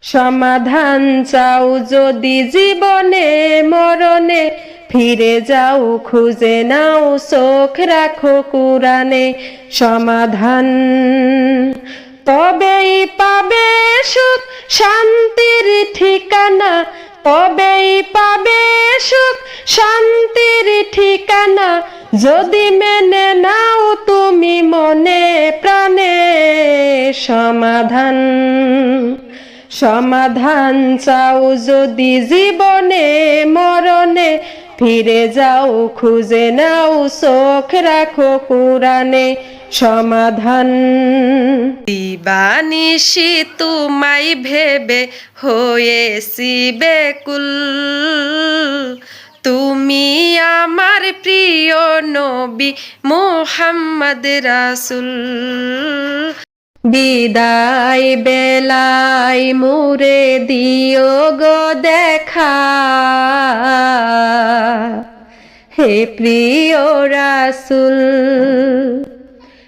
সমাধান চাও যদি জীবনে মরণে, ফিরে যাও খুঁজে নাও চোখ রাখো কুরআনে। সমাধান তবেই পাবে সুখ শান্তির ঠিকানা, তবেই পাবে সুখ শান্তির ঠিকানা, যদি মেনে নাও তুমি মনে প্রাণে। সমাধান সমাধান চাও যদি জীবনে মরণে, ফিরে যাও খুঁজে নাও চোখ রাখো কুরআনে। সমাধান দিবানিশি তোমায় ভেবে হয়েছি বেকুল, তুমি আমার প্রিয় নবী মুহাম্মদ রাসূল। বিদায় বেলায় মুরে দিও গো দেখা, হে প্রিয় রাসূল।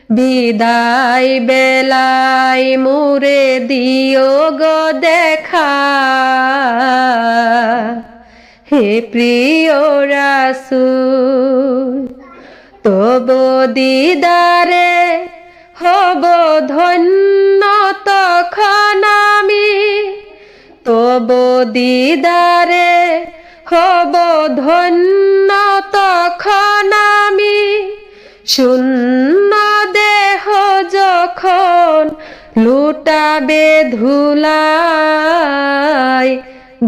বিদায় বেলায় মুরে দিও গো দেখা, হে প্রিয় রাসূল। তবু দিদারে হব ধন্য তখন আমি, তবু দিদারে হব ধন্য তখন আমি, শূন্য দেহ যখন লুটাবে ধুলায়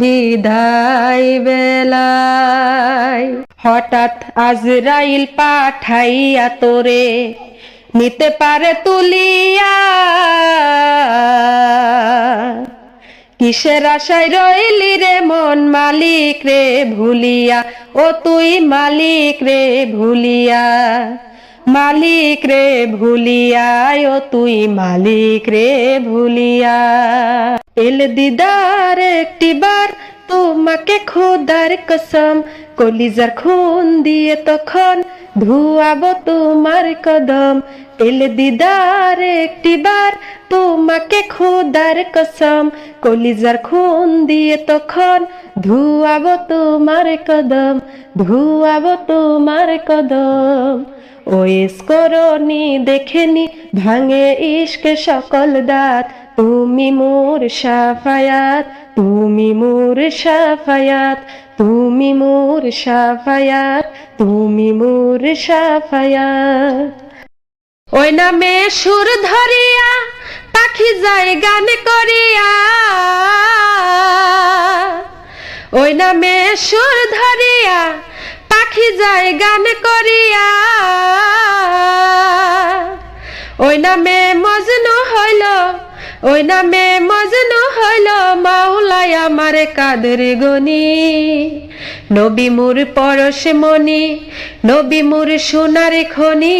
বিদায় বেলায়। হঠাৎ আজরাইল পাঠাইয়া তোরে নিতে পারে তুলিয়া, কিসের আশায় রইলি রে মন মালিক রে ভুলিয়া, ও তুই মালিক রে ভুলিয়া, মালিক রে ভুলিয়া, ও তুই মালিক রে ভুলিয়া। এল দিদার একটিবার তোমাকে খোদার কসম, কলিজার খুন দিয়ে তখন ধুয়াবো তোমার কদম। এল দিদার একটিবার তোমাকে খোদার কসম, কলিজার খুন দিয়ে তখন ধুয়াবো তোমার কদম, ধুয়াবো তোমার কদম। ওয়েস করনি দেখেনি ভাঙে ইশকে সকল দাঁত, তুমি মোর শাফায়াত, তুমি মোর শাফায়াত, তুমি মোর শাফায়াত, তুমি মোর শাফায়াত। ওই নামে সুর ধরিয়া পাখি যায় গান করিয়া, ওই নামে সুর ধরিয়া পাখি যায় গান করিয়া, ওই নামে মজনু হইল, ওই নামে মজনু হইল মাওলাই আমার কাদের গনি। নবী মোর পরশ মনি, নবী মোর সোনার খনি,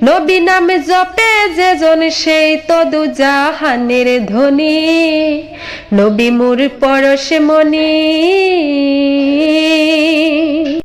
নবী নাম জপে যেজন সেই তো দু জাহানের ধনী। নবী মোর পরশ মনি।